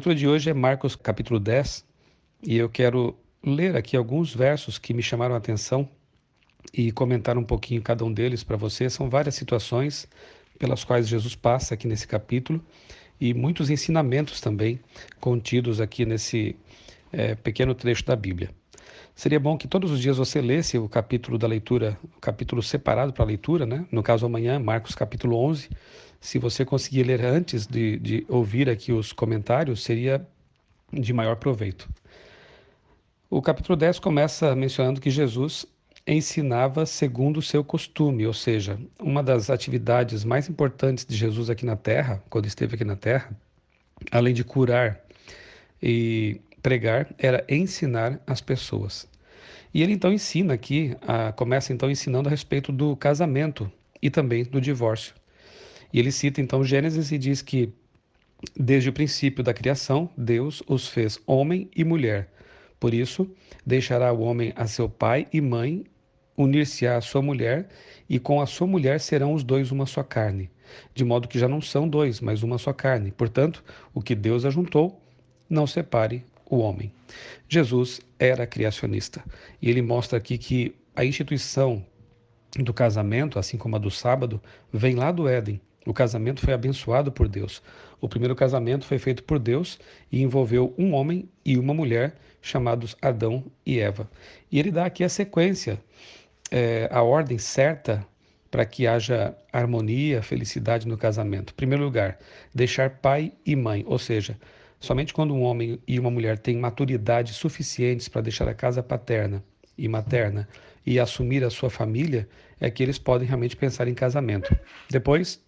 leitura de hoje é Marcos capítulo 10 e eu quero ler aqui alguns versos que me chamaram a atenção e comentar um pouquinho cada um deles para você. São várias situações pelas quais Jesus passa aqui nesse capítulo e muitos ensinamentos também contidos aqui nesse pequeno trecho da Bíblia. Seria bom que todos os dias você lesse o capítulo da leitura, o capítulo separado para a leitura, né? No caso amanhã, Marcos capítulo 11. Se você conseguir ler antes de ouvir aqui os comentários, seria de maior proveito. O capítulo 10 começa mencionando que Jesus ensinava segundo o seu costume, ou seja, uma das atividades mais importantes de Jesus aqui na Terra, quando esteve aqui na Terra, além de curar e pregar, era ensinar as pessoas. E ele então ensina aqui, começa então ensinando a respeito do casamento e também do divórcio. E ele cita então Gênesis e diz que desde o princípio da criação, Deus os fez homem e mulher. Por isso, deixará o homem a seu pai e mãe, unir-se-á à sua mulher, e com a sua mulher serão os dois uma só carne. De modo que já não são dois, mas uma só carne. Portanto, o que Deus ajuntou, não separe o homem. Jesus era criacionista. E ele mostra aqui que a instituição do casamento, assim como a do sábado, vem lá do Éden. O casamento foi abençoado por Deus. O primeiro casamento foi feito por Deus e envolveu um homem e uma mulher, chamados Adão e Eva. E ele dá aqui a sequência, a ordem certa para que haja harmonia, felicidade no casamento. Em primeiro lugar, deixar pai e mãe, ou seja, somente quando um homem e uma mulher têm maturidade suficientes para deixar a casa paterna e materna e assumir a sua família, é que eles podem realmente pensar em casamento. Depois,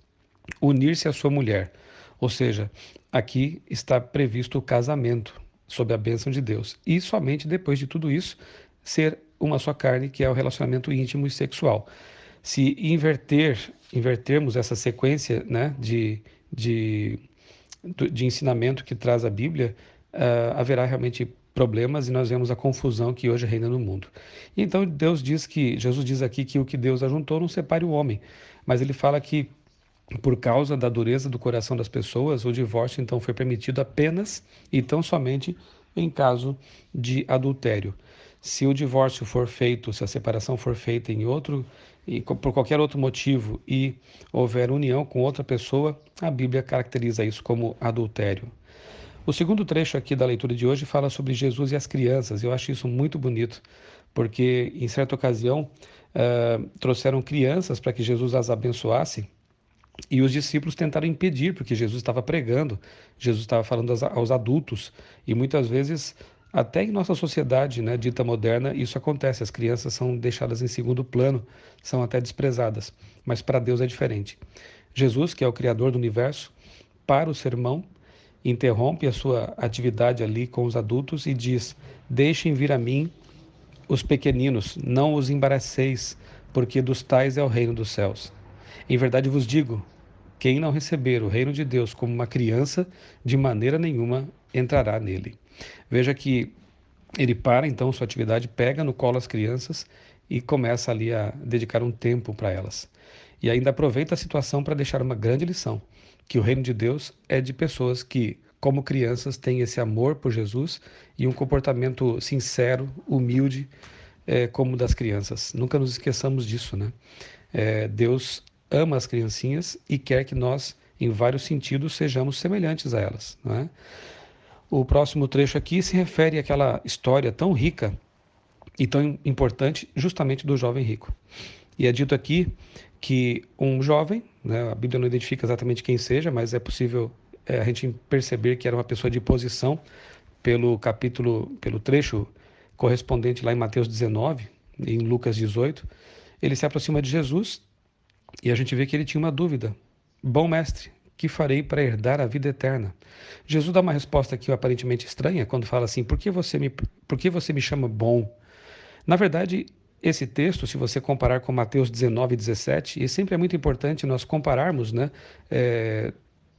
unir-se à sua mulher, ou seja, aqui está previsto o casamento sob a bênção de Deus. E somente depois de tudo isso, ser uma só carne, que é o relacionamento íntimo e sexual. Se invertermos essa sequência, né, de ensinamento que traz a Bíblia, haverá realmente problemas e nós vemos a confusão que hoje reina no mundo. E então Jesus diz aqui que o que Deus ajuntou não separe o homem, mas ele fala que por causa da dureza do coração das pessoas, o divórcio então foi permitido apenas e tão somente em caso de adultério. Se o divórcio for feito, se a separação for feita por qualquer outro motivo e houver união com outra pessoa, a Bíblia caracteriza isso como adultério. O segundo trecho aqui da leitura de hoje fala sobre Jesus e as crianças. Eu acho isso muito bonito, porque em certa ocasião trouxeram crianças para que Jesus as abençoasse. E os discípulos tentaram impedir, porque Jesus estava pregando, Jesus estava falando aos adultos, e muitas vezes, até em nossa sociedade, né, dita moderna, isso acontece, as crianças são deixadas em segundo plano, são até desprezadas, mas para Deus é diferente. Jesus, que é o Criador do universo, para o sermão, interrompe a sua atividade ali com os adultos e diz: deixem vir a mim os pequeninos, não os embaraceis, porque dos tais é o reino dos céus. Em verdade vos digo, quem não receber o reino de Deus como uma criança, de maneira nenhuma entrará nele. Veja que ele para então sua atividade, pega no colo as crianças e começa ali a dedicar um tempo para elas. E ainda aproveita a situação para deixar uma grande lição, que o reino de Deus é de pessoas que, como crianças, têm esse amor por Jesus e um comportamento sincero, humilde, como o das crianças. Nunca nos esqueçamos disso, né? Deus ama as criancinhas e quer que nós, em vários sentidos, sejamos semelhantes a elas, não é? O próximo trecho aqui se refere àquela história tão rica e tão importante, justamente do jovem rico. E é dito aqui que um jovem, né, a Bíblia não identifica exatamente quem seja, mas é possível a gente perceber que era uma pessoa de posição pelo trecho correspondente lá em Mateus 19, em Lucas 18, ele se aproxima de Jesus e a gente vê que ele tinha uma dúvida. Bom mestre, que farei para herdar a vida eterna? Jesus dá uma resposta aqui aparentemente estranha quando fala assim: por que você me chama bom? Na verdade, esse texto, se você comparar com Mateus 19 e 17, e sempre é muito importante nós compararmos, né,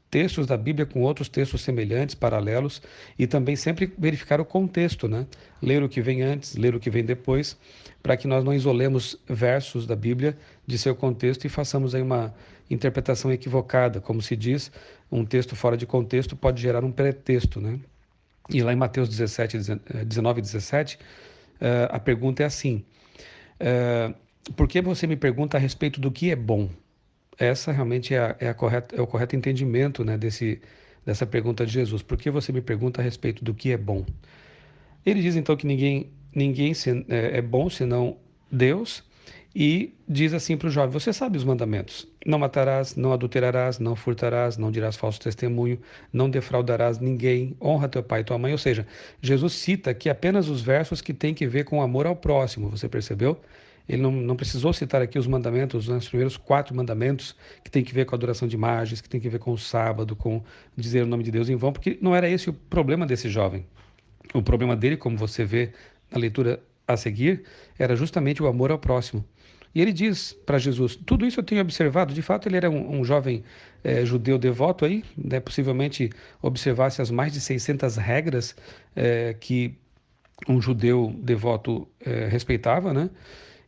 textos da Bíblia com outros textos semelhantes, paralelos, e também sempre verificar o contexto, né? Ler o que vem antes, ler o que vem depois, para que nós não isolemos versos da Bíblia de seu contexto e façamos aí uma interpretação equivocada. Como se diz, um texto fora de contexto pode gerar um pretexto, né? E lá em Mateus 19 e 17, a pergunta é assim: eh, por que você me pergunta a respeito do que é bom? Essa realmente é o correto entendimento, né, dessa pergunta de Jesus. Por que você me pergunta a respeito do que é bom? Ele diz então que ninguém é bom senão Deus, e diz assim para o jovem: você sabe os mandamentos: não matarás, não adulterarás, não furtarás, não dirás falso testemunho, não defraudarás ninguém, honra teu pai e tua mãe. Ou seja, Jesus cita aqui apenas os versos que têm que ver com amor ao próximo, você percebeu? Ele não precisou citar aqui os mandamentos, né, os primeiros 4 mandamentos, que tem que ver com a adoração de imagens, que tem que ver com o sábado, com dizer o nome de Deus em vão, porque não era esse o problema desse jovem. O problema dele, como você vê na leitura a seguir, era justamente o amor ao próximo. E ele diz para Jesus: tudo isso eu tenho observado. De fato, ele era um jovem judeu devoto aí, né, possivelmente observasse as mais de 600 regras que um judeu devoto respeitava, né?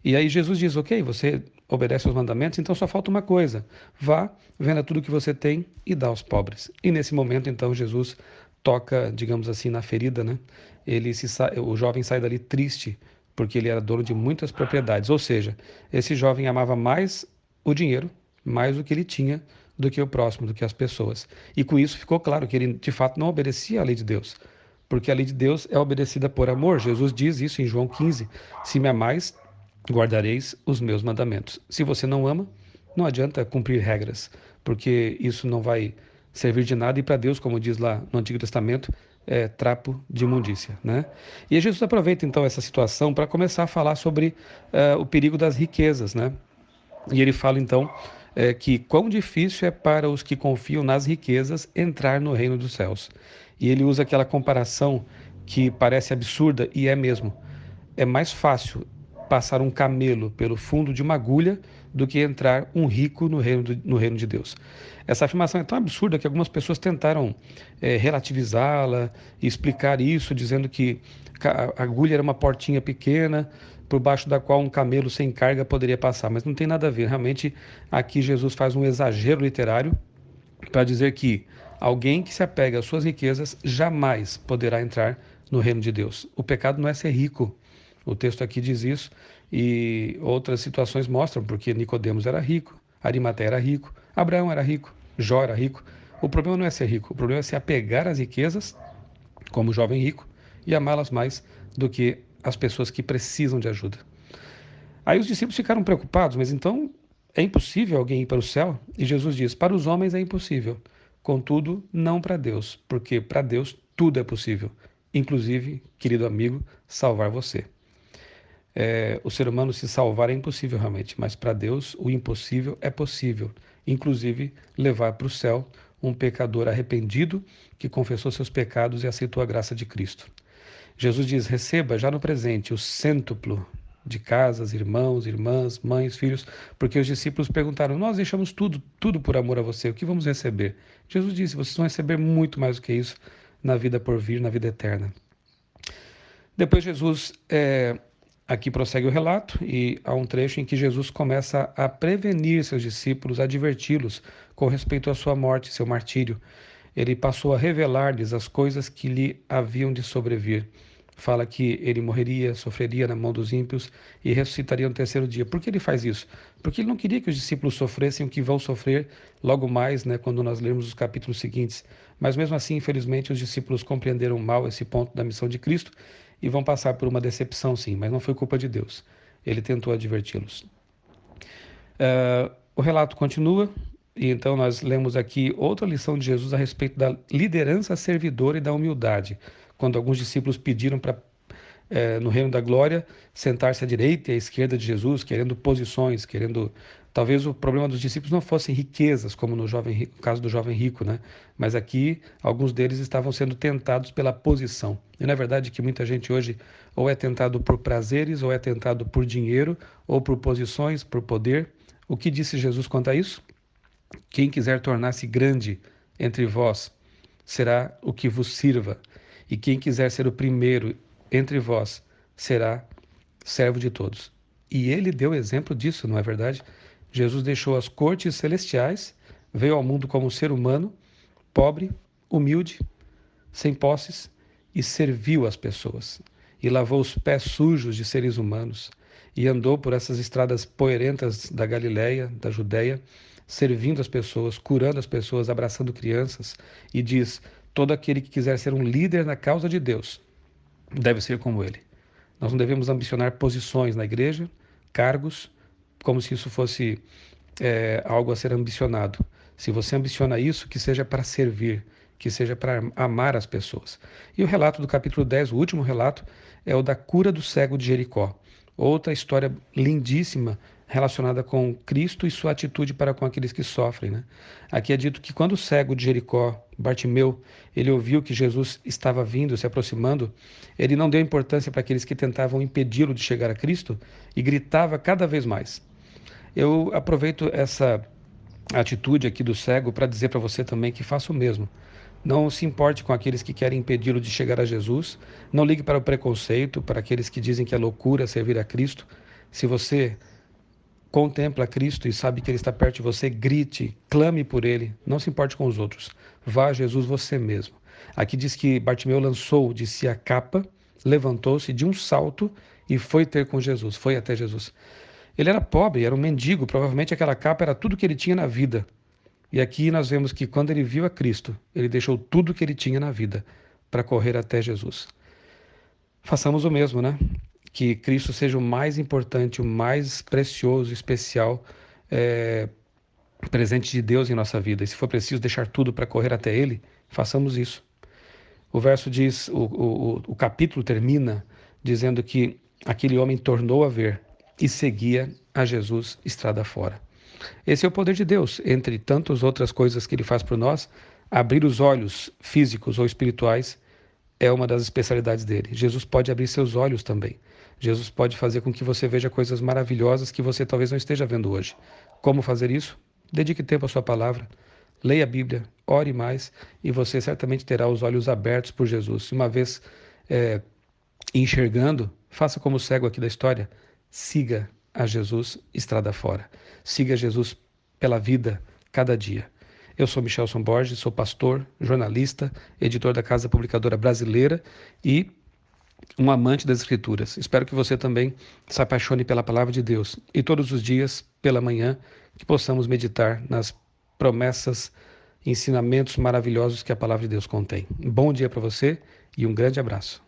E aí Jesus diz: ok, você obedece aos mandamentos, então só falta uma coisa: vá, venda tudo que você tem e dá aos pobres. E nesse momento, então, Jesus toca, digamos assim, na ferida, né? O jovem sai dali triste, porque ele era dono de muitas propriedades. Ou seja, esse jovem amava mais o dinheiro, mais o que ele tinha, do que o próximo, do que as pessoas. E com isso ficou claro que ele, de fato, não obedecia à lei de Deus, porque a lei de Deus é obedecida por amor. Jesus diz isso em João 15: se me amais, guardareis os meus mandamentos. Se você não ama, não adianta cumprir regras, porque isso não vai servir de nada, e para Deus, como diz lá no Antigo Testamento, é trapo de imundícia, né? E Jesus aproveita então essa situação para começar a falar sobre o perigo das riquezas, né? E ele fala então que quão difícil é para os que confiam nas riquezas entrar no reino dos céus. E ele usa aquela comparação que parece absurda, e é mesmo. É mais fácil passar um camelo pelo fundo de uma agulha do que entrar um rico no reino de Deus. Essa afirmação é tão absurda que algumas pessoas tentaram relativizá-la e explicar isso, dizendo que a agulha era uma portinha pequena por baixo da qual um camelo sem carga poderia passar, mas não tem nada a ver. Realmente, aqui Jesus faz um exagero literário para dizer que alguém que se apega às suas riquezas jamais poderá entrar no reino de Deus. O pecado não é ser rico. O texto aqui diz isso, e outras situações mostram, porque Nicodemos era rico, Arimateia era rico, Abraão era rico, Jó era rico. O problema não é ser rico, o problema é se apegar às riquezas, como o jovem rico, e amá-las mais do que as pessoas que precisam de ajuda. Aí os discípulos ficaram preocupados: mas então é impossível alguém ir para o céu? E Jesus diz: para os homens é impossível, contudo, não para Deus, porque para Deus tudo é possível, inclusive, querido amigo, salvar você. O ser humano se salvar é impossível realmente, mas para Deus o impossível é possível, inclusive levar para o céu um pecador arrependido que confessou seus pecados e aceitou a graça de Cristo. Jesus diz: receba já no presente o cêntuplo de casas, irmãos, irmãs, mães, filhos, porque os discípulos perguntaram: nós deixamos tudo por amor a você, o que vamos receber? Jesus disse: vocês vão receber muito mais do que isso na vida por vir, na vida eterna. Depois Jesus aqui prossegue o relato, e há um trecho em que Jesus começa a prevenir seus discípulos, a adverti-los com respeito à sua morte, seu martírio. Ele passou a revelar-lhes as coisas que lhe haviam de sobrevir. Fala que ele morreria, sofreria na mão dos ímpios e ressuscitaria no terceiro dia. Por que ele faz isso? Porque ele não queria que os discípulos sofressem o que vão sofrer logo mais, né, quando nós lermos os capítulos seguintes. Mas mesmo assim, infelizmente, os discípulos compreenderam mal esse ponto da missão de Cristo e vão passar por uma decepção, sim, mas não foi culpa de Deus. Ele tentou adverti-los. O relato continua, e então nós lemos aqui outra lição de Jesus a respeito da liderança servidora e da humildade. Quando alguns discípulos pediram para, no reino da glória, sentar-se à direita e à esquerda de Jesus, querendo posições, querendo. Talvez o problema dos discípulos não fossem riquezas, como no caso do jovem rico, né? Mas aqui alguns deles estavam sendo tentados pela posição. E não é verdade que muita gente hoje ou é tentado por prazeres, ou é tentado por dinheiro, ou por posições, por poder. O que disse Jesus quanto a isso? Quem quiser tornar-se grande entre vós, será o que vos sirva. E quem quiser ser o primeiro entre vós, será servo de todos. E ele deu exemplo disso, não é verdade? Jesus deixou as cortes celestiais, veio ao mundo como um ser humano, pobre, humilde, sem posses, e serviu as pessoas. E lavou os pés sujos de seres humanos. E andou por essas estradas poeirentas da Galileia, da Judéia, servindo as pessoas, curando as pessoas, abraçando crianças. E diz: todo aquele que quiser ser um líder na causa de Deus deve ser como ele. Nós não devemos ambicionar posições na igreja, cargos, como se isso fosse algo a ser ambicionado. Se você ambiciona isso, que seja para servir, que seja para amar as pessoas. E o relato do capítulo 10, o último relato, é o da cura do cego de Jericó. Outra história lindíssima relacionada com Cristo e sua atitude para com aqueles que sofrem, né? Aqui é dito que quando o cego de Jericó, Bartimeu, ele ouviu que Jesus estava vindo, se aproximando, ele não deu importância para aqueles que tentavam impedi-lo de chegar a Cristo e gritava cada vez mais. Eu aproveito essa atitude aqui do cego para dizer para você também que faça o mesmo. Não se importe com aqueles que querem impedi-lo de chegar a Jesus. Não ligue para o preconceito, para aqueles que dizem que é loucura servir a Cristo. Se você contempla Cristo e sabe que Ele está perto de você, grite, clame por Ele. Não se importe com os outros. Vá a Jesus você mesmo. Aqui diz que Bartimeu lançou de si a capa, levantou-se de um salto e foi ter com Jesus, foi até Jesus. Ele era pobre, era um mendigo, provavelmente aquela capa era tudo que ele tinha na vida. E aqui nós vemos que quando ele viu a Cristo, ele deixou tudo que ele tinha na vida para correr até Jesus. Façamos o mesmo, né? Que Cristo seja o mais importante, o mais precioso, especial presente de Deus em nossa vida. E se for preciso deixar tudo para correr até Ele, façamos isso. O verso diz, o capítulo termina dizendo que aquele homem tornou a ver e seguia a Jesus estrada fora. Esse é o poder de Deus, entre tantas outras coisas que Ele faz por nós. Abrir os olhos físicos ou espirituais é uma das especialidades dele. Jesus pode abrir seus olhos também. Jesus pode fazer com que você veja coisas maravilhosas que você talvez não esteja vendo hoje. Como fazer isso? Dedique tempo à sua palavra, leia a Bíblia, ore mais e você certamente terá os olhos abertos por Jesus. Uma vez enxergando, faça como o cego aqui da história, siga a Jesus estrada fora. Siga Jesus pela vida, cada dia. Eu sou Michelson Borges, sou pastor, jornalista, editor da Casa Publicadora Brasileira e um amante das Escrituras. Espero que você também se apaixone pela Palavra de Deus e todos os dias, pela manhã, que possamos meditar nas promessas, ensinamentos maravilhosos que a Palavra de Deus contém. Um bom dia para você e um grande abraço.